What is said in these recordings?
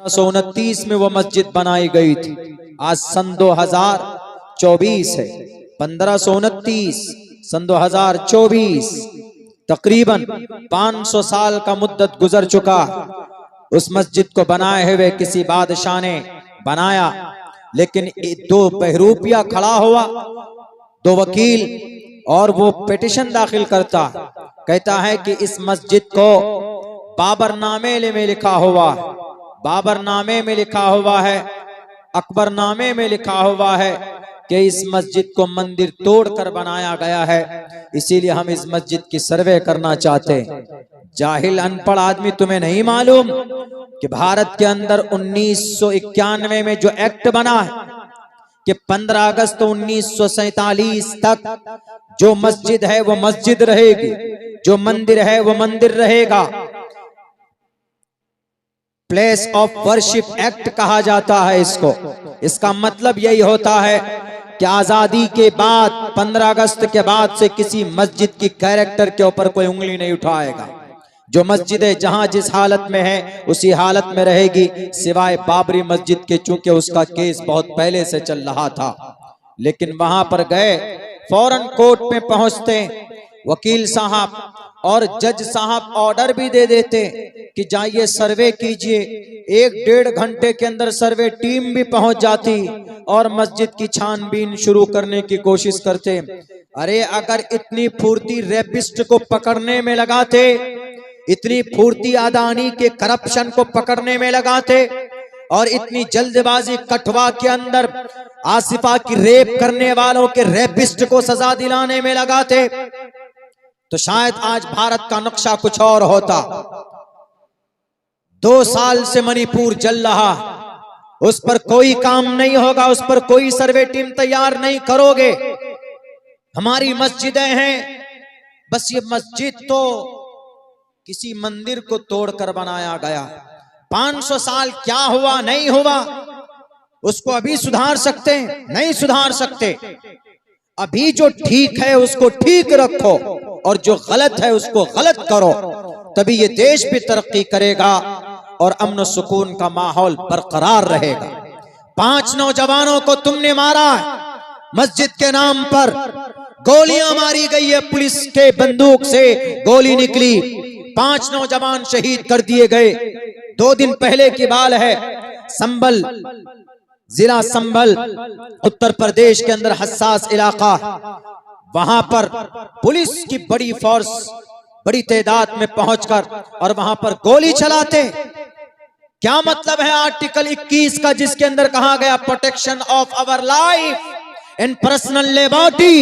1529 में वो मस्जिद बनाई गई थी। आज सन 2024 है। 1529 सन 2024, तकरीबन 500 साल का मुद्दत गुजर चुका। उस मस्जिद को बनाए हुए किसी बादशाह ने बनाया, लेकिन दो बहरूपिया खड़ा हुआ, दो वकील, और वो पिटिशन दाखिल करता, कहता है कि इस मस्जिद को बाबरनामे में लिखा हुआ, बाबरनामे में लिखा हुआ है, अकबरनामे में लिखा हुआ है कि इस मस्जिद को मंदिर तोड़कर बनाया गया है, इसीलिए हम इस मस्जिद की सर्वे करना चाहते हैं। जाहिल अनपढ़ आदमी, तुम्हें नहीं मालूम कि भारत के अंदर 1991 में जो एक्ट बना है कि 15 अगस्त 1947 तक जो मस्जिद है वो मस्जिद रहेगी, जो मंदिर है वो मंदिर रहेगा। प्लेस ऑफ वर्शिप एक्ट कहा जाता है इसको। इसका मतलब यही होता है कि आजादी के बाद 15 अगस्त के बाद से किसी मस्जिद की कैरेक्टर के ऊपर कोई उंगली नहीं उठाएगा। जो मस्जिद है जहां जिस हालत में है उसी हालत में रहेगी, सिवाय बाबरी मस्जिद के, चूंकि उसका केस बहुत पहले से चल रहा था। लेकिन वहां पर गए, फौरन कोर्ट में पहुंचते वकील साहब और जज साहब ऑर्डर भी दे देते कि जाइए सर्वे कीजिए। 1-1.5 घंटे के अंदर सर्वे टीम भी पहुंच जाती और मस्जिद की छानबीन शुरू करने की कोशिश करते। अरे अगर इतनी फुर्ती रेपिस्ट को पकड़ने में लगाते, इतनी फुर्ती अदानी के करप्शन को पकड़ने में लगाते, और इतनी जल्दबाजी कठवा के अंदर आसिफा की रेप करने वालों के रेपिस्ट को सजा दिलाने में लगाते, तो शायद आज भारत का नक्शा कुछ और होता। 2 साल से मणिपुर जल रहा, उस पर कोई काम नहीं होगा, उस पर कोई सर्वे टीम तैयार नहीं करोगे। हमारी मस्जिदें हैं, बस ये मस्जिद तो किसी मंदिर को तोड़कर बनाया गया। 500 साल क्या हुआ नहीं हुआ उसको अभी सुधार सकते नहीं सुधार सकते। अभी जो ठीक है उसको ठीक रखो और जो गलत है उसको गलत करो, तभी ये देश भी तरक्की करेगा और अमन सुकून का माहौल बरकरार रहेगा। 5 नौजवानों को तुमने मारा मस्जिद के नाम पर, गोलियां मारी गई है, पुलिस के बंदूक से गोली निकली, 5 नौजवान शहीद कर दिए गए। 2 दिन पहले की बात है, संभल, जिला संभल, उत्तर प्रदेश के अंदर हसास इलाका, वहां पर पुलिस की बड़ी फोर्स बड़ी तादाद में पहुंचकर और वहां पर गोली चलाते। क्या मतलब है आर्टिकल 21 का, जिसके अंदर कहा गया protection of our life and personal liberty,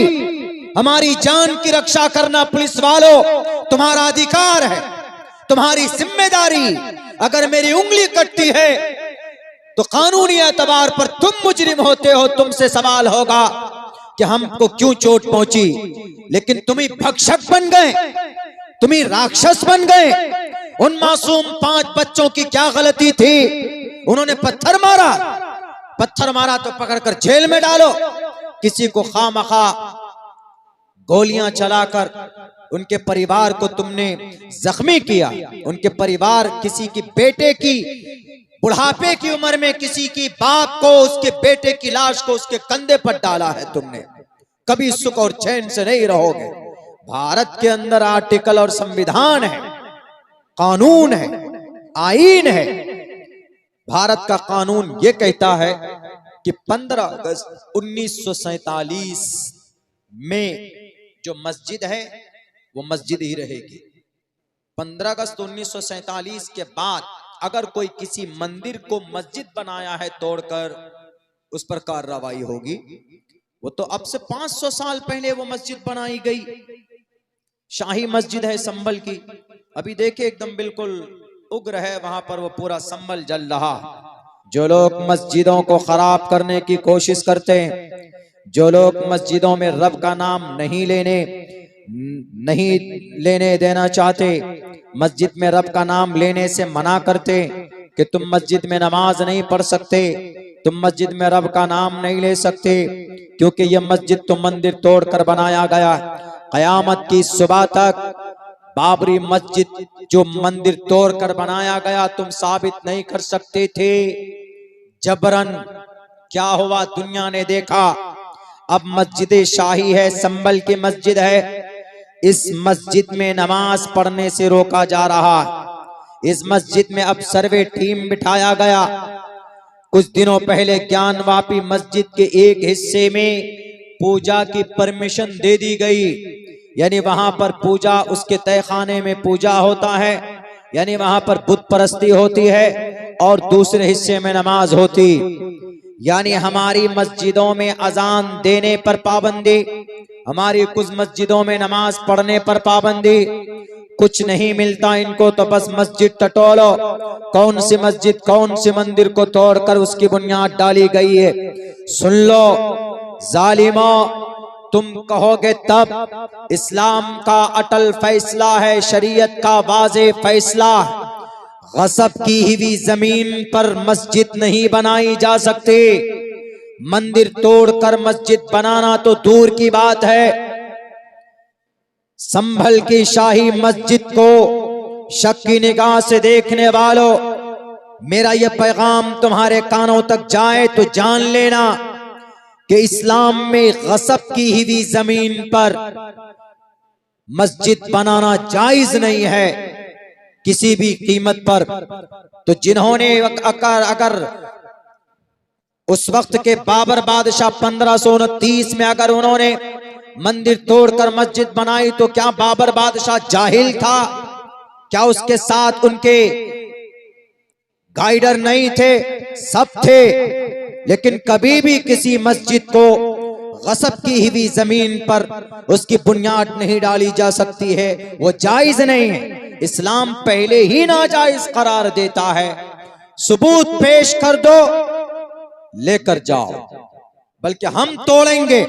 हमारी जान की रक्षा करना पुलिस वालों तुम्हारा अधिकार है, तुम्हारी जिम्मेदारी। अगर मेरी उंगली कटती है तो कानूनी एतबार पर तुम मुजरिम होते हो, तुमसे सवाल होगा कि हमको क्यों चोट पहुंची। लेकिन तुम ही भक्षक बन गए, तुम ही राक्षस बन गए। उन मासूम 5 बच्चों की क्या गलती थी? उन्होंने पत्थर मारा तो पकड़कर जेल में डालो। किसी को खामखा गोलियां चलाकर उनके परिवार को तुमने जख्मी किया। उनके परिवार, किसी की बेटे की बुढ़ापे की उम्र में किसी की बाप को, उसके बेटे की लाश को उसके कंधे पर डाला है तुमने। कभी सुख और चैन से नहीं रहोगे। भारत के अंदर आर्टिकल और संविधान है, कानून है, आईन है। भारत का कानून ये कहता है कि 15 अगस्त 1947 में जो मस्जिद है वो मस्जिद ही रहेगी। 15 अगस्त 1947 के बाद अगर कोई किसी मंदिर को मस्जिद बनाया है तोड़कर, उस पर कार्रवाई होगी। वो तो अब से 500 साल पहले वो मस्जिद बनाई गई, शाही मस्जिद है संभल की। अभी देखे एकदम बिल्कुल उग्र है वहां पर, वो पूरा संभल जल रहा। जो लोग मस्जिदों को खराब करने की कोशिश करते हैं, जो लोग मस्जिदों में रब का नाम नहीं लेने देना चाहते, मस्जिद में रब का नाम लेने से मना करते कि तुम मस्जिद में नमाज नहीं पढ़ सकते, तुम मस्जिद में रब का नाम नहीं ले सकते, क्योंकि यह मस्जिद तो मंदिर तोड़कर बनाया गया। कयामत की सुबह तक बाबरी मस्जिद जो मंदिर तोड़कर बनाया गया तुम साबित नहीं कर सकते थे, जबरन क्या हुआ दुनिया ने देखा। अब मस्जिद शाही है, संभल की मस्जिद है, इस मस्जिद में नमाज पढ़ने से रोका जा रहा। इस मस्जिद में अब सर्वे टीम बिठाया गया। कुछ दिनों पहले ज्ञानवापी मस्जिद के एक हिस्से में पूजा की परमिशन दे दी गई, यानी वहां पर पूजा, उसके तहखाने में पूजा होता है, यानी वहां पर बुत परस्ती होती है, और दूसरे हिस्से में नमाज होती। यानी हमारी मस्जिदों में अजान देने पर पाबंदी, हमारी कुछ मस्जिदों में नमाज पढ़ने पर पाबंदी। कुछ नहीं मिलता इनको तो बस मस्जिद टटोलो। कौन सी मस्जिद, कौन सी मंदिर को तोड़कर उसकी बुनियाद डाली गई है। सुन लो जालिमो, तुम कहोगे तब इस्लाम का अटल फैसला है, शरीयत का वाज़े फैसला, गसब की हुई जमीन पर मस्जिद नहीं बनाई जा सकती। मंदिर तोड़कर मस्जिद बनाना तो दूर की बात है। संभल की शाही मस्जिद को शक की निगाह से देखने वालों, मेरा यह पैगाम तुम्हारे कानों तक जाए तो जान लेना कि इस्लाम में गसब की हुई जमीन पर मस्जिद बनाना जायज नहीं है किसी भी कीमत पर। तो जिन्होंने अगर उस वक्त के बाबर बादशाह 1529 में अगर उन्होंने मंदिर तोड़कर मस्जिद बनाई तो क्या बाबर बादशाह जाहिल था? क्या उसके साथ उनके गाइडर नहीं थे? सब थे, लेकिन कभी भी किसी मस्जिद को गसब की हुई जमीन पर उसकी बुनियाद नहीं डाली जा सकती है, वो जायज नहीं है। इस्लाम पहले ही नाजायज करार देता है। सबूत पेश कर दो, लेकर जाओ, बल्कि हम तोड़ेंगे,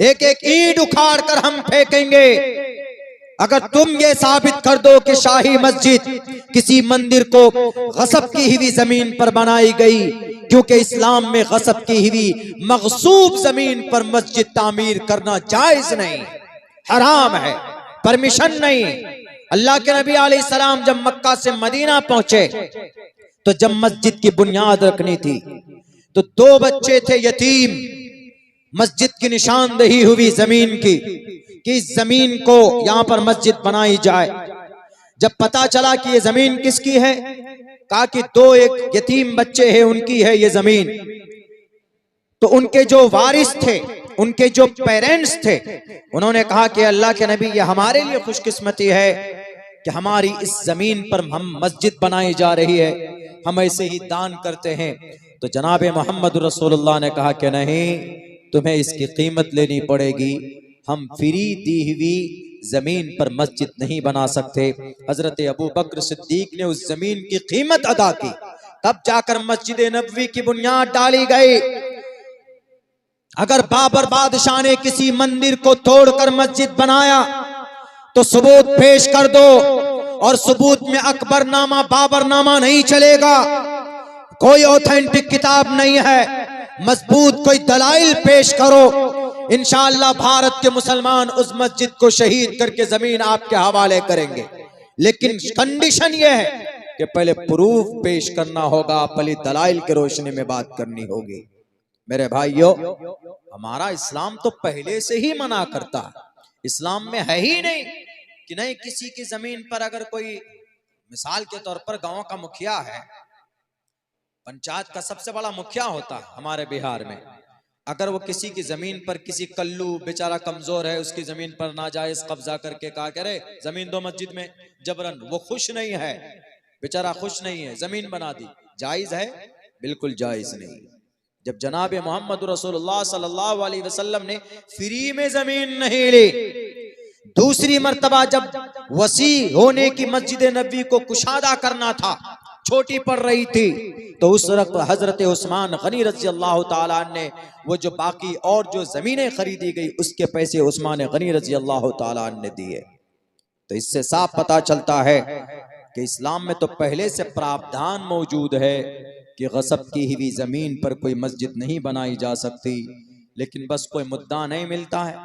एक एक ईंट उखाड़ कर हम फेंकेंगे अगर तुम ये साबित कर दो कि शाही मस्जिद किसी मंदिर को गसब की हुई जमीन पर बनाई गई। क्योंकि इस्लाम में गसब की हुई मगसूब जमीन पर मस्जिद तामीर करना जायज नहीं, हराम है, परमिशन नहीं। अल्लाह के नबी अलैहिस्सलाम जब मक्का से मदीना पहुंचे तो जब मस्जिद की बुनियाद रखनी थी तो 2 बच्चे थे यतीम, मस्जिद की निशानदेही हुई जमीन की कि इस जमीन को यहां पर मस्जिद बनाई जाए। जब पता चला कि ये जमीन किसकी है, कहा कि 2 एक यतीम बच्चे हैं, उनकी है ये जमीन। तो उनके जो वारिस थे, उनके जो पेरेंट्स थे, उन्होंने कहा कि अल्लाह के नबी, ये हमारे लिए खुशकिस्मती है कि हमारी इस जमीन पर हम मस्जिद बनाई जा रही है, हम ऐसे ही दान करते हैं। तो जनाब मोहम्मद रसूलुल्लाह ने कहा कि नहीं, तुम्हें इसकी कीमत लेनी पड़ेगी, हम फ्री दी हुई जमीन पर मस्जिद नहीं बना सकते। हजरत अबू बकर सिद्दीक ने उस जमीन की कीमत अदा की, तब जाकर मस्जिद नबवी की बुनियाद डाली गई। अगर बाबर बादशाह ने किसी मंदिर को तोड़कर मस्जिद बनाया तो सबूत पेश कर दो, और सबूत में अकबरनामा बाबरनामा नहीं चलेगा। कोई ऑथेंटिक किताब नहीं है, मजबूत कोई दलाइल पेश करो, इंशाअल्लाह भारत के मुसलमान उस मस्जिद को शहीद करके जमीन आपके हवाले करेंगे। लेकिन कंडीशन यह है कि पहले प्रूफ पेश करना होगा, पहले दलाइल के रोशनी में बात करनी होगी। मेरे भाइयों, हमारा इस्लाम तो पहले से ही मना करता है। इस्लाम में है ही नहीं कि नहीं किसी की जमीन पर अगर कोई, मिसाल के तौर पर गांव का मुखिया है, पंचायत का सबसे बड़ा मुखिया होता है हमारे बिहार में, अगर वो किसी की जमीन पर, किसी कल्लू बेचारा कमजोर है, उसकी जमीन पर नाजायज कब्जा करके कहा करे जमीन दो मस्जिद में, जबरन, वो खुश नहीं है, बेचारा खुश नहीं है, जमीन बना दी, जायज है? बिल्कुल जायज नहीं। जब जनाब मोहम्मद रसूलुल्लाह सल्लल्लाहु अलैहि वसल्लम ने फ्री में जमीन नहीं ली, दूसरी मर्तबा जब वसी होने की मस्जिद नबी को कुशादा करना था, छोटी पड़ रही थी, तो उस वक्त हजरत उस्मान गनी रज़ी अल्लाह ताला ने वो जो बाकी और जो जमीनें खरीदी गई उसके पैसे उस्मान गनी रज़ी अल्लाह ताला ने दिए। तो इससे साफ पता चलता है कि इस्लाम में तो पहले से प्रावधान मौजूद है कि गसब की हुई जमीन पर कोई मस्जिद नहीं बनाई जा सकती, लेकिन बस कोई मुद्दा नहीं मिलता है,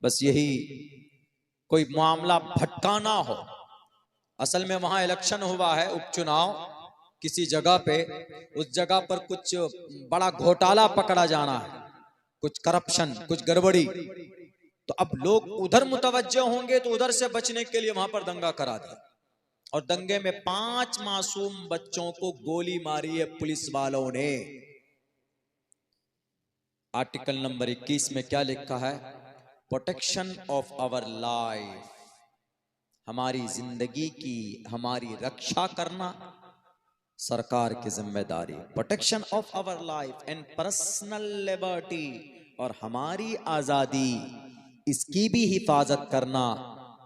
बस यही कोई मामला भटकाना हो। असल में वहां इलेक्शन हुआ है, उपचुनाव किसी जगह पे, उस जगह पर कुछ बड़ा घोटाला पकड़ा जाना है, कुछ करप्शन, कुछ गड़बड़ी, तो अब लोग उधर मुतवज्जो होंगे तो उधर से बचने के लिए वहां पर दंगा करा दिया, और दंगे में 5 मासूम बच्चों को गोली मारी है पुलिस वालों ने। आर्टिकल नंबर 21 में क्या लिखा है? प्रोटेक्शन ऑफ आवर लाइफ, हमारी जिंदगी की हमारी रक्षा करना सरकार की जिम्मेदारी। Protection of our life and personal liberty, और हमारी आजादी, इसकी भी हिफाजत करना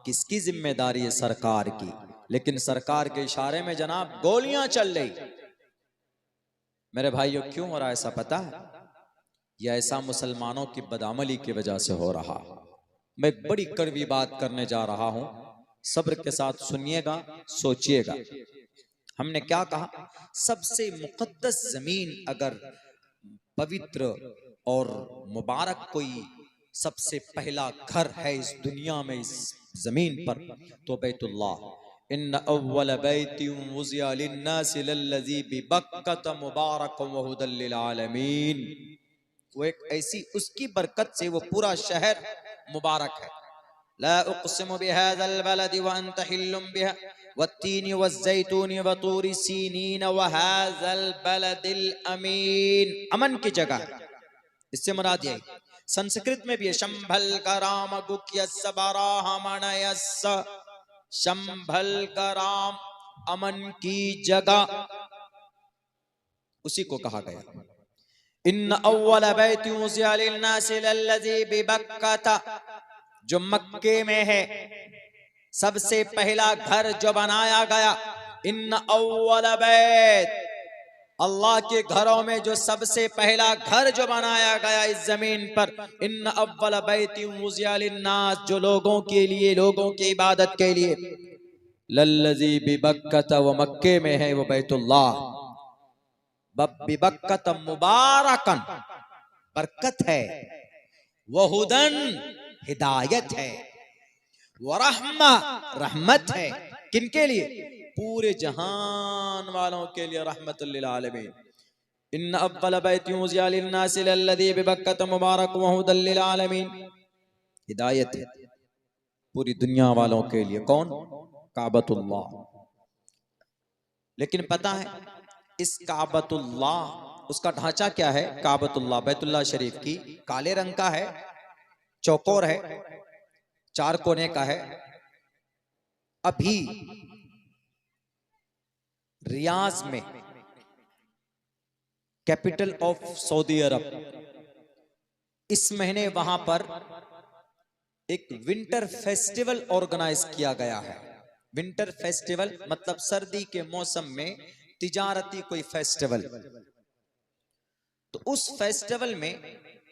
किसकी जिम्मेदारी है? सरकार की। लेकिन सरकार के इशारे में जनाब गोलियां चल रही। मेरे भाइयों, क्यों हो रहा है ऐसा पता है? यह ऐसा मुसलमानों की बदअमली की वजह से हो रहा। मैं एक बड़ी कड़वी बात करने जा रहा हूं, सब्र के साथ सुनिएगा, सोचिएगा। हमने क्या कहा? सबसे मुकद्दस जमीन, अगर पवित्र और मुबारक कोई सबसे पहला घर है इस दुनिया में, इस जमीन पर, तो बैतुल्लाह। इन्न अव्वल बैतिन वुज़िअ लिन्नासि लल्लज़ी बिबक्कत मुबारकन व हुदल लिल आलमीन। वो एक ऐसी, उसकी बरकत से वो पूरा शहर मुबारक है। ला उक़सिमु बिहाज़ल बलदि व अंत हिल्लुम बिहा वत्तीनि वज़्ज़ैतूनि व तूरि सीनीन व हाज़ल बलदिल अमीन। अमन की जगह है, इससे मुराद यही। संस्कृत में भी है, शंभल कराम गुक्यस्स बराहमणयस्स, शंभल कराम, अमन की जगह, उसी को कहा गया। इन्न अव्वल बैति वुज़िअ लिन्नासि लल्लज़ी बिबक्कत, जो मक्के में है सबसे पहला घर जो बनाया गया। इन्न अव्वल बैत, अल्लाह के घरों में जो सबसे पहला घर जो बनाया गया इस जमीन पर। इन्न अव्वल बैति वुज़िअ लिन्नास, जो लोगों के लिए, लोगों की इबादत के लिए। लल्लज़ी बिबक्कत, वो मक्के में है, वो बैतुल्लाह। बिबक्कत मुबारकन, बरकत है, वहुदन, हिदायत है, वरहमा, रहमत है। किनके लिए? पूरे जहान वालों के लिए, रहमतुल लिल आलमीन। इन्न अव्वल बैति वुज़िअ लिन्नासि लल्लज़ी बिबक्कत मुबारकन व हुदल लिल आलमीन, हिदायत है पूरी दुनिया वालों के लिए। कौन? काबतुल्लाह। लेकिन पता है इस काबतुल्लाह, उसका ढांचा क्या है? काबतुल्लाह, बैतुल्लाह शरीफ की, काले रंग का है, चौकोर है, 4 कोने का है। अभी रियाज में, कैपिटल ऑफ सऊदी अरब, इस महीने वहां पर एक विंटर फेस्टिवल ऑर्गेनाइज किया गया है। विंटर फेस्टिवल मतलब सर्दी के मौसम में तिजारती कोई फेस्टिवल। तो उस फेस्टिवल में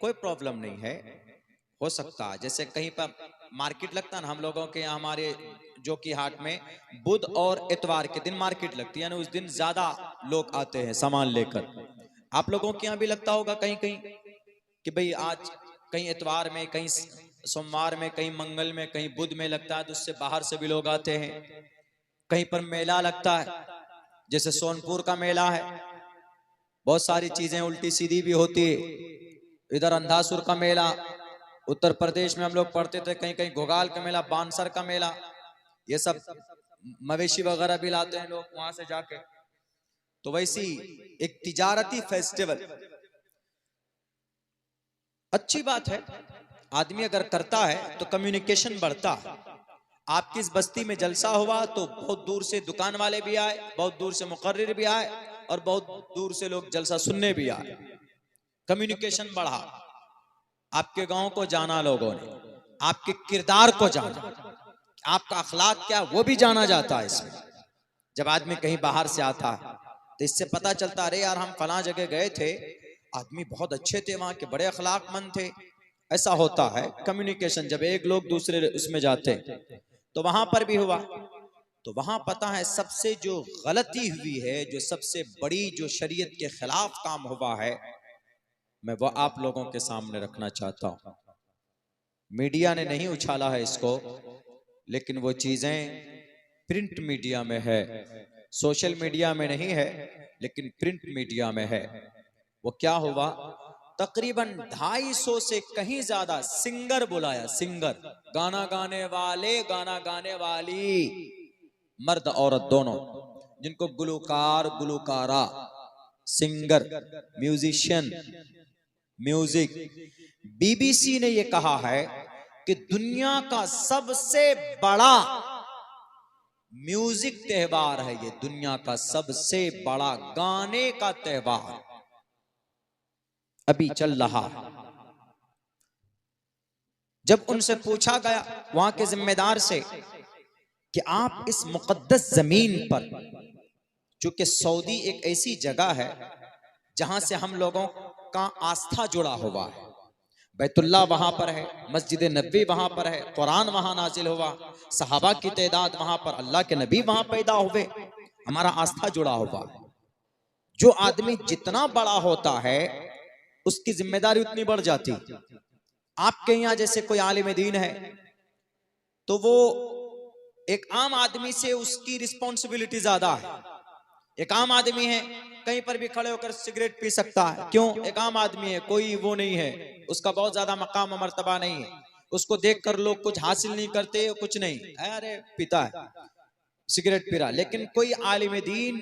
कोई प्रॉब्लम नहीं है, हो सकता है जैसे कहीं पर मार्केट लगता है ना हम लोगों के यहाँ, हमारे जो कि हाट में बुध और इतवार के दिन मार्केट लगती है ना, उस दिन ज्यादा लोग आते हैं सामान लेकर। आप लोगों के यहाँ भी लगता होगा कहीं कहीं कि भाई आज कहीं इतवार में, कहीं सोमवार में, कहीं मंगल में, कहीं बुध में लगता है, तो उससे बाहर से भी लोग आते हैं। कहीं पर मेला लगता है, जैसे सोनपुर का मेला है, बहुत सारी चीजें उल्टी सीधी भी होती है। इधर अंधासुर का मेला, उत्तर प्रदेश में हम लोग पढ़ते थे, कहीं कहीं घोगाल का मेला, बानसर का मेला, ये सब मवेशी वगैरह भी लाते हैं लोग वहां से जाके। तो वैसी एक तिजारती फेस्टिवल अच्छी बात है, आदमी अगर करता है तो कम्युनिकेशन बढ़ता है। आपकी इस बस्ती में जलसा हुआ तो बहुत दूर से दुकान वाले भी आए, बहुत दूर से मुकर्रिर भी आए, और बहुत दूर से लोग जलसा सुनने भी आए। कम्युनिकेशन बढ़ा, आपके गांव को जाना लोगों ने, आपके किरदार को जाना, आपका अखलाक क्या वो भी जाना जाता है इसमें। जब आदमी कहीं बाहर से आता है तो इससे पता चलता, अरे यार हम फलां जगह गए थे, आदमी बहुत अच्छे थे, वहां के बड़े अखलाकमंद थे। ऐसा होता है कम्युनिकेशन, जब एक लोग दूसरे उसमें जाते। तो वहां पर भी हुआ, तो वहां पता है सबसे जो गलती हुई है, जो सबसे बड़ी जो शरीयत के खिलाफ काम हुआ है, मैं वो आप लोगों के सामने रखना चाहता हूं। मीडिया ने नहीं उछाला है इसको, लेकिन वो चीजें प्रिंट मीडिया में है, सोशल मीडिया में नहीं है, लेकिन प्रिंट मीडिया में है। वो क्या हुआ, तकरीबन 250 से कहीं ज्यादा सिंगर बुलाया, सिंगर, गाना गाने वाले, गाना गाने वाली, मर्द औरत दोनों, जिनको गुलकार, Gulkara, singer, musician, music. BBC ने यह कहा है कि दुनिया का सबसे बड़ा म्यूजिक त्योहार है ये, दुनिया का सबसे बड़ा गाने का त्योहार अभी चल रहा है। जब उनसे पूछा गया वहां के जिम्मेदार से कि आप इस मुकद्दस जमीन पर, चूंकि सऊदी एक ऐसी जगह है जहां से हम लोगों का आस्था जुड़ा हुआ है, बैतुल्लाह वहां पर है, मस्जिद नबी वहां पर है, कुरान वहां नाजिल हुआ, सहाबा की तादाद वहां पर, अल्लाह के नबी वहां पैदा हुए, हमारा आस्था जुड़ा हुआ है। जो आदमी जितना बड़ा होता है उसकी जिम्मेदारी उतनी बढ़ जाती। आपके यहाँ जैसे कोई आलिम दीन है तो वो एक आम आदमी से उसकी रिस्पॉन्सिबिलिटी ज्यादा है। एक आम आदमी है, कहीं पर भी खड़े होकर सिगरेट पी सकता है, क्यों? एक आम आदमी है, कोई वो नहीं है, उसका बहुत ज्यादा मकाम मर्तबा नहीं है, उसको देखकर लोग कुछ हासिल नहीं करते, कुछ नहीं, अरे पीता है, सिगरेट पी रहा। लेकिन कोई आलिम दीन,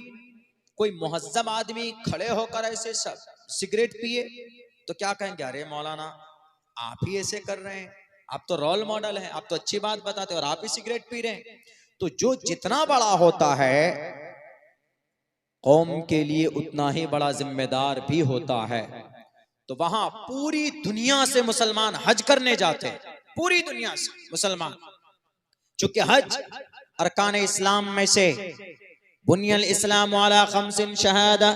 कोई मुहज्जम आदमी खड़े होकर ऐसे सब सिगरेट पिए तो क्या कहेंगे, अरे मौलाना आप ही ऐसे कर रहे हैं, आप तो रोल मॉडल हैं, आप तो अच्छी बात बताते हैं और आप ही सिगरेट पी रहे हैं। तो जो जितना बड़ा होता है कौम के लिए उतना ही बड़ा जिम्मेदार भी होता है। तो वहां पूरी दुनिया से मुसलमान हज करने जाते हैं, पूरी दुनिया से मुसलमान, चूंकि हज अरकान इस्लाम में से, बुनियल इस्लाम वाला खमसिन शहादा,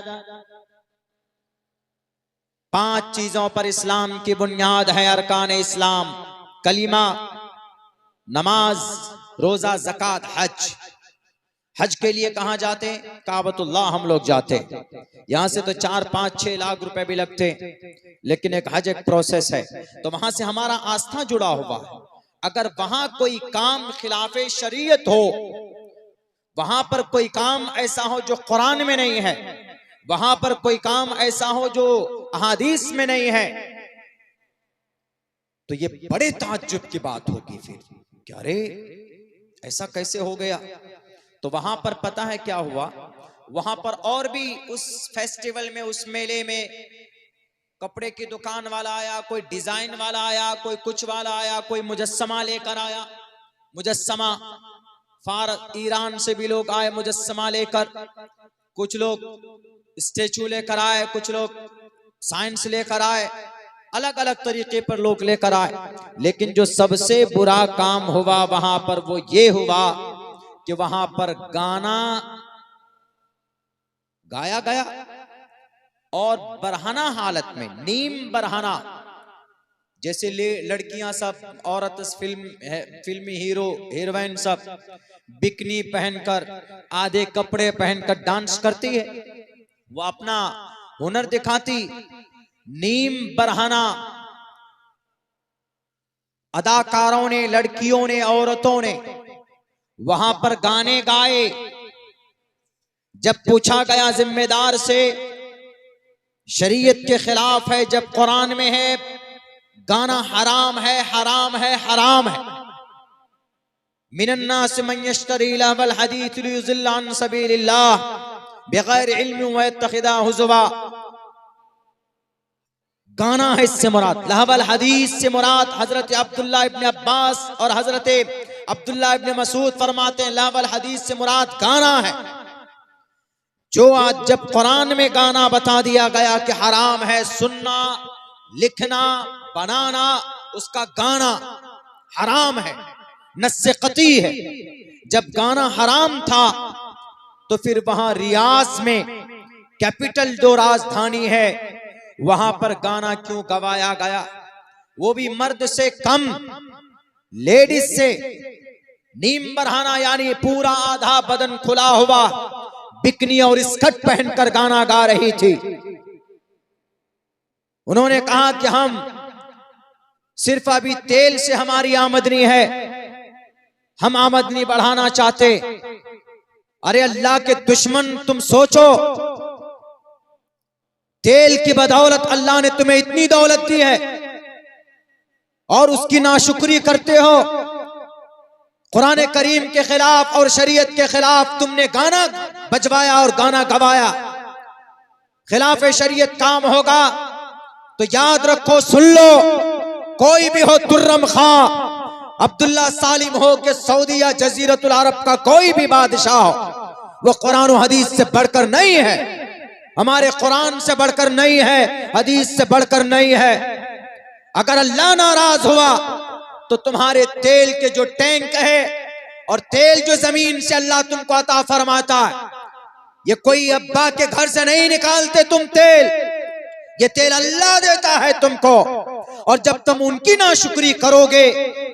5 चीजों पर इस्लाम की बुनियाद है। अरकान इस्लाम कलीमा, नमाज, रोजा, ज़कात, हज। हज के लिए कहां जाते? काबतुल्लाह हम लोग जाते। यहां से तो 4-5-6 लाख रुपए भी लगते, लेकिन एक हज एक प्रोसेस है, तो वहां से हमारा आस्था जुड़ा हुआ है। अगर वहां कोई काम खिलाफे शरीयत हो, वहां पर कोई काम ऐसा हो जो कुरान में नहीं है, वहां पर कोई काम ऐसा हो जो अहादीस में नहीं है, तो ये बड़े ताज्जुब की बात होगी फिर, क्या रे ऐसा कैसे हो गया? तो वहां पर पता है क्या हुआ, वहां पर और भी उस फेस्टिवल में, उस मेले में कपड़े की दुकान वाला आया, कोई डिजाइन वाला आया, कोई कुछ वाला आया, कोई मुजस्समा लेकर आया, मुजस्समा, ईरान से भी लोग आए मुजस्समा लेकर, कुछ लोग स्टेचू लेकर आए, कुछ लोग साइंस लेकर आए, अलग अलग तरीके पर लोग लेकर आए। लेकिन जो सबसे बुरा काम हुआ वहां पर वो ये हुआ कि वहां पर गाना गाया गया और बरहना हालत में, नीम बरहना, जैसे लड़कियां सब, औरत फिल्मी हीरो हीरोइन सब बिकनी पहनकर, आधे कपड़े पहनकर डांस करती है, वो अपना हुनर दिखाती। नीम बरहना अदाकारों ने, लड़कियों ने, औरतों ने वहां पर गाने गाए। जब पूछा गया जिम्मेदार से, शरीयत के खिलाफ है, जब कुरान में है गाना हराम है, हराम है, हराम है। मिनन्नास मन यश्तरी लहवल हदीस लियुज़िल्ल अन सबीलिल्लाह बगैर इल्म व यत्तखिदा हुज़वा। गाना है इससे मुराद, लहवल हदीस से मुराद हजरत अब्दुल्ला इब्न अब्बास और हजरत अब्दुल्ला इब्न मसूद फरमाते हैं लहवल हदीस से मुराद गाना है। जो आज जब कुरान में गाना बता दिया गया कि हराम है, सुनना, लिखना, बनाना, उसका गाना हराम है, नस्से कती है। जब गाना हराम था तो फिर वहां रियाज में, कैपिटल जो राजधानी है, वहां पर गाना क्यों गवाया गया? वो भी मर्द से कम, लेडीज से। नीम बरहाना यानी पूरा आधा बदन खुला हुआ, बिकनी और स्कर्ट पहनकर गाना गा रही थी। उन्होंने कहा कि हम सिर्फ अभी तेल से हमारी आमदनी है, हम आमदनी बढ़ाना चाहते। अरे अल्लाह के दुश्मन, तुम सोचो, तेल की बदौलत अल्लाह ने तुम्हें इतनी दौलत दी है और उसकी नाशुक्री करते हो। कुरान करीम के खिलाफ और शरीयत के खिलाफ तुमने गाना बजवाया और गाना गवाया। खिलाफ शरीयत काम होगा तो याद रखो, सुन लो, कोई भी हो, तुर्रम खां, अब्दुल्ला सालिम हो के सऊदी या जजीरतुल अरब का कोई भी बादशाह हो, वो कुरान और हदीस से बढ़कर नहीं है। हमारे कुरान से बढ़कर नहीं है, हदीस से बढ़कर नहीं है। अगर अल्लाह नाराज हुआ तो तुम्हारे तेल के जो टैंक है और तेल जो जमीन से अल्लाह तुमको अता फरमाता है, ये कोई अब्बा के घर से नहीं निकालते तुम तेल, ये तेल अल्लाह देता है तुमको। और जब तुम उनकी नाशुक्री करोगे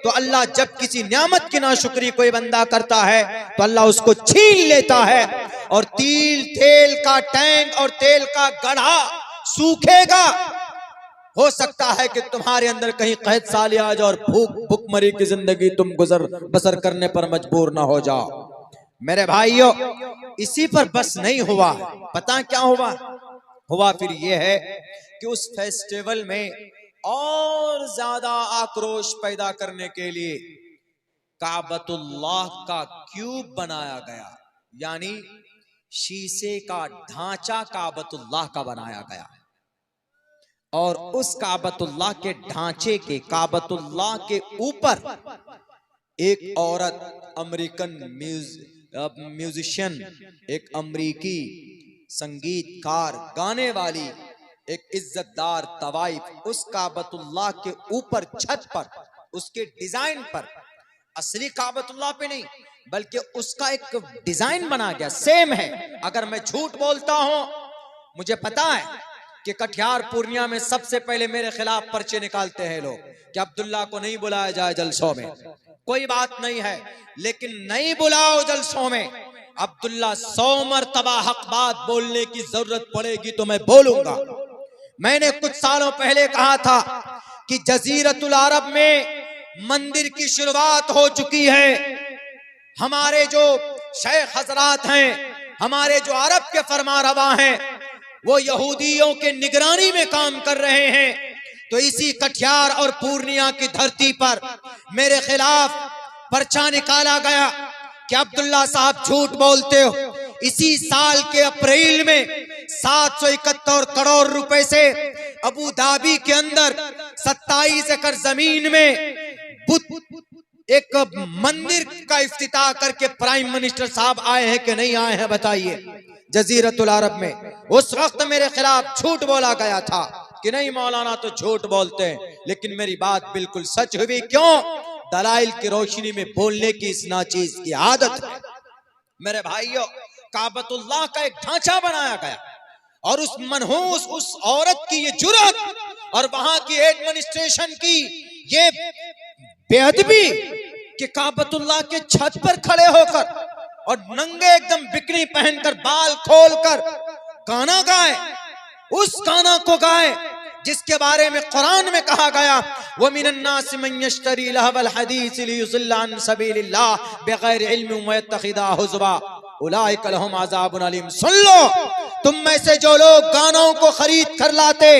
तो अल्लाह, जब किसी नियामत की नाशुक्री कोई बंदा करता है तो अल्लाह उसको छीन लेता है। और तेल का टैंक और तेल का गढ़ा सूखेगा। हो सकता है कि तुम्हारे अंदर कहीं कहत साली आ जाए और भूखमरी की जिंदगी तुम गुजर बसर करने पर मजबूर ना हो जाओ। मेरे भाइयों, इसी पर बस नहीं हुआ, पता क्या हुआ फिर ये है कि उस फेस्टिवल में और ज्यादा आक्रोश पैदा करने के लिए काबतुल्लाह का क्यूब बनाया गया, यानी शीशे का ढांचा काबतुल्लाह का बनाया गया। और उस काबतुल्लाह के ढांचे के, काबतुल्लाह के ऊपर एक औरत, अमेरिकन म्यूजिशियन, एक अमेरिकी संगीतकार, गाने वाली, एक इज्जतदार तवाइफ, उस काबतुल्लाह के ऊपर छत पर, उसके डिजाइन पर, असली काबतुल्लाह पे नहीं बल्कि उसका एक डिजाइन बना गया, सेम है। अगर मैं झूठ बोलता हूं, मुझे पता है कि कटिहार पूर्णिया में सबसे पहले मेरे खिलाफ पर्चे निकालते हैं लोग कि अब्दुल्ला को नहीं बुलाया जाए जलसों में। कोई बात नहीं है, लेकिन नहीं बुलाओ जलसों में, अब्दुल्ला 100 मरतबा हक बात बोलने की जरूरत पड़ेगी तो मैं बोलूंगा। मैंने कुछ सालों पहले कहा था कि जजीरतुल अरब में मंदिर की शुरुआत हो चुकी है। हमारे जो शेख हजरात हैं, हमारे जो अरब के फरमारवा हैं, वो यहूदियों के निगरानी में काम कर रहे हैं। तो इसी कटिहार और पूर्णिया की धरती पर मेरे खिलाफ पर्चा निकाला गया कि अब्दुल्ला साहब झूठ बोलते हो। इसी साल के अप्रैल में 771 करोड़ रुपए से अबू धाबी के अंदर 27 एकड़ जमीन में एक मंदिर का इफ्तिताह करके प्राइम मिनिस्टर साहब आए हैं कि नहीं आए हैं, बताइए, जजीरतुल अरब में। उस वक्त मेरे खिलाफ झूठ बोला गया था कि नहीं मौलाना तो झूठ बोलते हैं, लेकिन मेरी बात बिल्कुल सच हुई। क्यों? दलाइल की रोशनी में बोलने की इस नाचीज की आदत है। मेरे भाइयों, काबतुल्लाह का एक ढांचा बनाया गया और उस मनहूस, उस औरत की ये जुर्रत और वहां की एडमिनिस्ट्रेशन की ये बेअदबी कि काबतुल्लाह के छत पर खड़े होकर और नंगे एकदम बिकनी पहनकर, बाल खोलकर गाना गाए। उस गाना को गाए जिसके बारे में कुरान में कहा गया, व मिनन्नास मन यश्तरी लहवल हदीस लियुज़िल्ल अन सबीलिल्लाह बिगैर इल्म व यत्तखिदा हुज़वा उलाइका लहुम अज़ाबुन अलीम। सुन लो, तुम में से जो लोग गानों को खरीद कर लाते,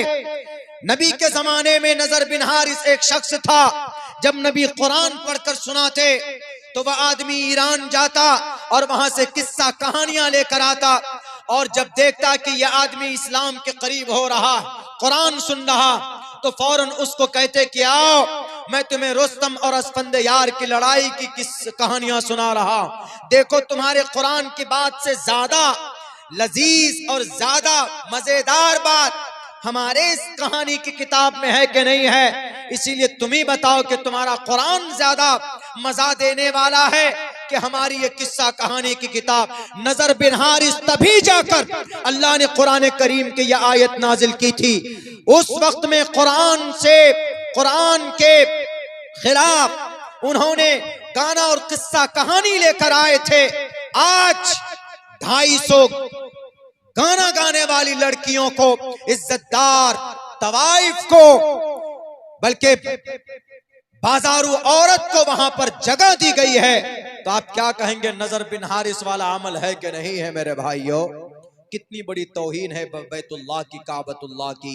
नबी के जमाने में नजर बिन हारिस एक शख्स था, जब नबी कुरान पढ़कर सुनाते तो वह आदमी ईरान जाता और वहां से किस्सा कहानियां लेकर आता, और जब देखता कि यह आदमी इस्लाम के करीब हो रहा, कुरान सुन रहा, तो फौरन उसको कहते कि आओ, मैं तुम्हें रुस्तम और अस्फंदयार की लड़ाई की कहानियां सुना रहा। देखो, तुम्हारे कुरान की बात से ज्यादा लजीज और ज्यादा मजेदार बात हमारे इस कहानी की किताब में है कि नहीं है। इसीलिए तुम ही बताओ कि तुम्हारा कुरान ज्यादा मजा देने वाला है कि हमारी ये किस्सा कहानी की किताब। नजर बिन हारिस तभी जाकर अल्लाह ने कुरान करीम की यह आयत नाजिल की थी। उस वक्त में कुरान के खिलाफ उन्होंने गाना और किस्सा कहानी लेकर आए थे। आज 250 गाना गाने वाली लड़कियों को, इज्जतदार तवाइफ को, बल्कि बाजारू औरत को वहां पर जगह दी गई है, तो आप क्या कहेंगे नजर बिन हारिस वाला अमल है कि नहीं है मेरे भाइयों? कितनी बड़ी तौहीन है बैतुल्लाह की, काबतुल्लाह की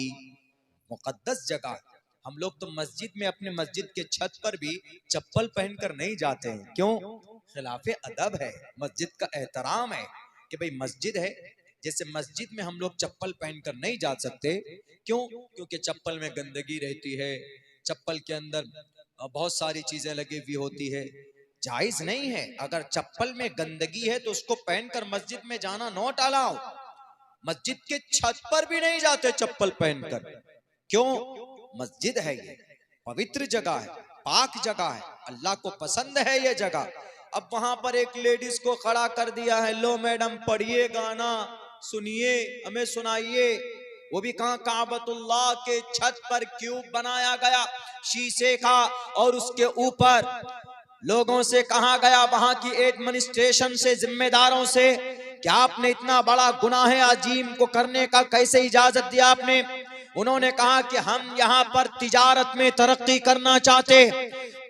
मुकद्दस जगह। हम लोग तो मस्जिद में, अपने मस्जिद के छत पर भी चप्पल पहनकर नहीं जाते हैं। क्यों? खिलाफे अदब है, मस्जिद का एहतराम है कि भाई मस्जिद है। जैसे मस्जिद में हम लोग चप्पल पहनकर नहीं जा सकते। क्यों? क्योंकि चप्पल में गंदगी रहती है, चप्पल के अंदर बहुत सारी चीजें लगी हुई होती है, जायज नहीं है। अगर चप्पल में गंदगी है तो उसको पहनकर मस्जिद में जाना नॉट अलाउ। मस्जिद के छत पर भी नहीं जाते चप्पल पहनकर। क्यों? मस्जिद है, ये पवित्र जगह है, पाक जगह है, अल्लाह को पसंद है ये जगह। अब वहां पर एक लेडीज को खड़ा कर दिया है, लो मैडम पढ़िए गाना, सुनिए, हमें सुनाइए। वो भी कहां? काबतुल्लाह के छत पर क्यूब बनाया गया शीशे का, और उसके ऊपर लोगों से कहा गया, वहां की एडमिनिस्ट्रेशन से, जिम्मेदारों से, क्या आपने इतना बड़ा गुनाह अजीम को करने का कैसे इजाजत दिया आपने? उन्होंने कहा कि हम यहाँ पर तिजारत में तरक्की करना चाहते,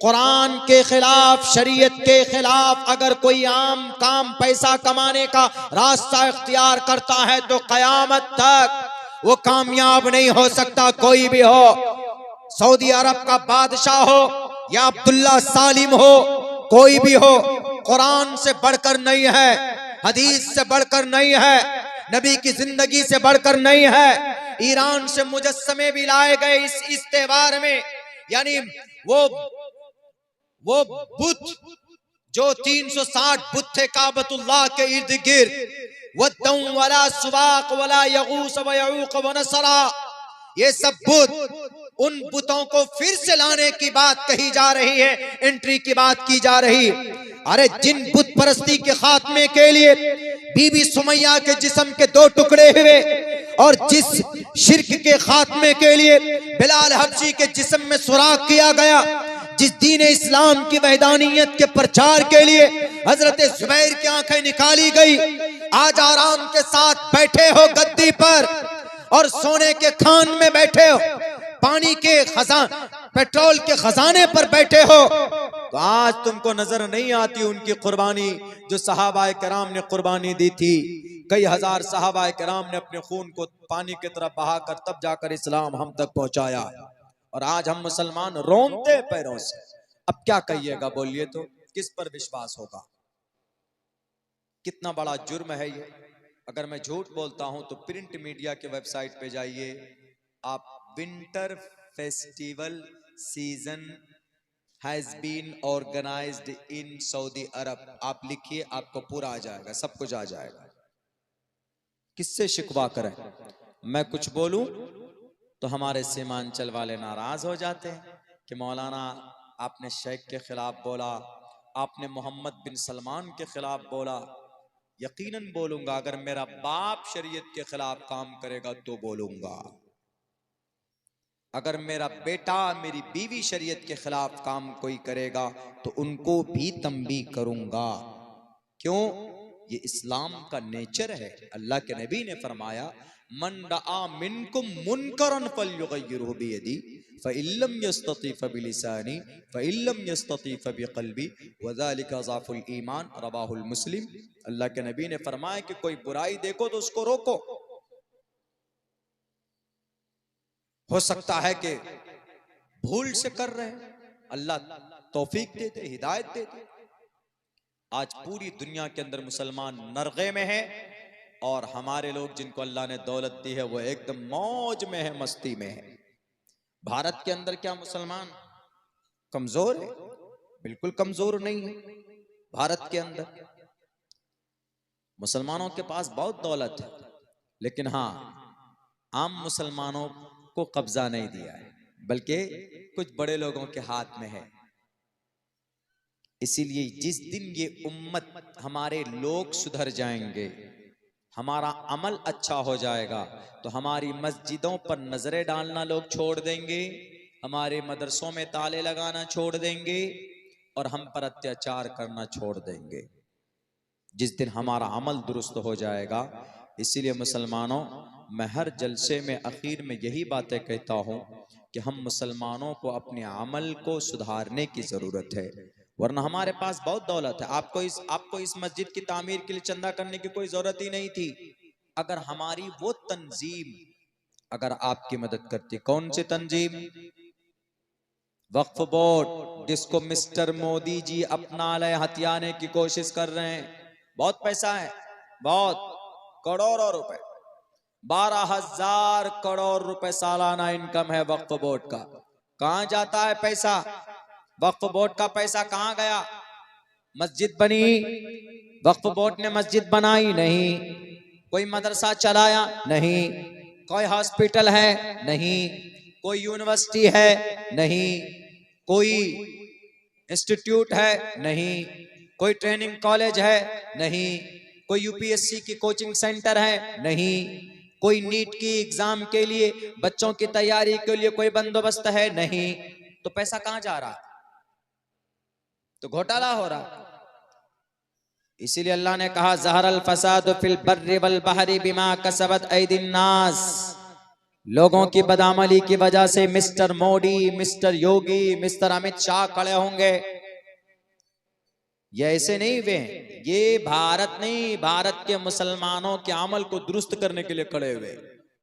कुरान के खिलाफ, शरीयत के खिलाफ अगर कोई आम काम पैसा कमाने का रास्ता इख्तियार करता है तो कयामत तक वो कामयाब नहीं हो सकता। कोई भी हो, सऊदी अरब का बादशाह हो या अब्दुल्ला सालिम हो, कोई भी हो, कुरान से बढ़कर नहीं है, हदीस से बढ़कर नहीं है, नबी की जिंदगी से बढ़कर नहीं है। ईरान से मुजस्समे भी लाए गए इस त्योहार में, यानी वो बुत जो 360 बुत थे काबतुल्लाह के इर्द गिर्द, वद्दम वला सुवाक वला यगूस व यऊक व नसरा, ये सब बुत, उन बुतों को फिर से लाने की बात कही जा रही है, एंट्री की बात की जा रही। अरे जिन बुत परस्ती के खात्मे के लिए बीबी सुमैया के जिस्म के 2 टुकड़े हुए, और जिस शिर्क के खात्मे के लिए बिलाल हबशी के जिस्म में सुराख किया गया, जिस दीन इस्लाम की वहदानियत के प्रचार के लिए हजरत जुबैर की आंखें निकाली गई, आज आराम के साथ बैठे हो गद्दी पर और सोने के खान में बैठे हो, पानी के पेट्रोल के खजाने पर बैठे हो, तो आज तुमको नजर नहीं आती उनकी कुर्बानी जो सहाबाए किराम ने कुर्बानी दी थी। कई हजार सहाबाए किराम ने अपने खून को पानी की तरफ बहाकर तब जाकर इस्लाम हम तक पहुंचाया, और आज हम मुसलमान रोंते पैरों से। अब क्या कहिएगा, बोलिए तो किस पर विश्वास होगा? कितना बड़ा जुर्म है ये। अगर मैं झूठ बोलता हूं तो प्रिंट मीडिया के वेबसाइट पे जाइए आप, winter festival season has been organised in Saudi Arabia, आप लिखिए, आपको पूरा आ जाएगा, सब कुछ आ जाएगा। किससे शिकवा करें? मैं कुछ बोलूं तो हमारे सीमांचल वाले नाराज हो जाते हैं कि मौलाना आपने शेख के खिलाफ बोला, आपने मोहम्मद बिन सलमान के खिलाफ बोला। यकीनन बोलूंगा, अगर मेरा बाप शरीयत के खिलाफ काम करेगा तो बोलूंगा, अगर मेरा बेटा, मेरी बीवी शरीयत के खिलाफ काम कोई करेगा तो उनको भी तंबी करूंगा। क्यों? ये इस्लाम का नेचर है। अल्लाह के नबी ने फरमाया, मन रआ मिनकुम मुनकरन फल्युगय्यिरहु बियदी फइल्लम यस्तती फबिलिसानी फइल्लम यस्तती फबिक़ल्बी वज़ालिका ज़अफ़ुल ईमान, रवाहुल मुस्लिम। अल्लाह के नबी ने फरमाया कि कोई बुराई देखो तो उसको रोको। हो सकता है कि भूल से कर रहे हैं, अल्लाह तौफीक दे दे, हिदायत दे दे। आज पूरी दुनिया के अंदर मुसलमान नरगे में है, और हमारे लोग जिनको अल्लाह ने दौलत दी है वो एकदम मौज में है, मस्ती में है। भारत के अंदर क्या मुसलमान कमजोर है? बिल्कुल कमजोर नहीं है। भारत के अंदर मुसलमानों के पास बहुत दौलत है, लेकिन हाँ, आम मुसलमानों को कब्जा नहीं दिया है, बल्कि कुछ बड़े लोगों के हाथ में है। इसीलिए जिस दिन ये उम्मत, हमारे लोग सुधर जाएंगे, हमारा अमल अच्छा हो जाएगा, तो हमारी मस्जिदों पर नजरें डालना लोग छोड़ देंगे, हमारे मदरसों में ताले लगाना छोड़ देंगे, और हम पर अत्याचार करना छोड़ देंगे। जिस दिन हमारा अमल दुरुस्त हो जाएगा। इसीलिए मुसलमानों, मैं हर जलसे में आखिर में यही बातें कहता हूँ कि कि हम मुसलमानों को अपने अमल को सुधारने की जरूरत है, वरना हमारे पास बहुत दौलत है। आपको इस मस्जिद की तामीर के लिए चंदा करने की कोई जरूरत ही नहीं थी, अगर हमारी वो तंजीम अगर आपकी मदद करती। कौन सी तंजीम? वक्फ बोर्ड, जिसको मिस्टर मोदी जी अपना लय हथियाने की कोशिश कर रहे हैं। बहुत पैसा है, बहुत करोड़ों रुपए, 12,000 करोड़ रुपए सालाना इनकम है वक्फ बोर्ड का। कहां जाता है पैसा? वक्फ बोर्ड का पैसा कहां गया? मस्जिद बनी, वक्फ बोर्ड ने मस्जिद बनाई नहीं। कोई मदरसा चलाया नहीं। कोई हॉस्पिटल है नहीं। कोई यूनिवर्सिटी है नहीं। कोई इंस्टीट्यूट है नहीं। कोई ट्रेनिंग कॉलेज है नहीं। कोई यूपीएससी की कोचिंग सेंटर है नहीं। कोई नीट की एग्जाम के लिए बच्चों की तैयारी के लिए कोई बंदोबस्त है नहीं। तो पैसा कहां जा रहा? तो घोटाला हो रहा। इसीलिए अल्लाह ने कहा ज़हरल फसाद फिल बर्रि वल बहरी बिमा कसबत ऐदिन नास। लोगों की बदअमली की वजह से मिस्टर मोदी, मिस्टर योगी, मिस्टर अमित शाह खड़े होंगे। ये ऐसे नहीं हुए, ये भारत नहीं, भारत के मुसलमानों के अमल को दुरुस्त करने के लिए खड़े हुए।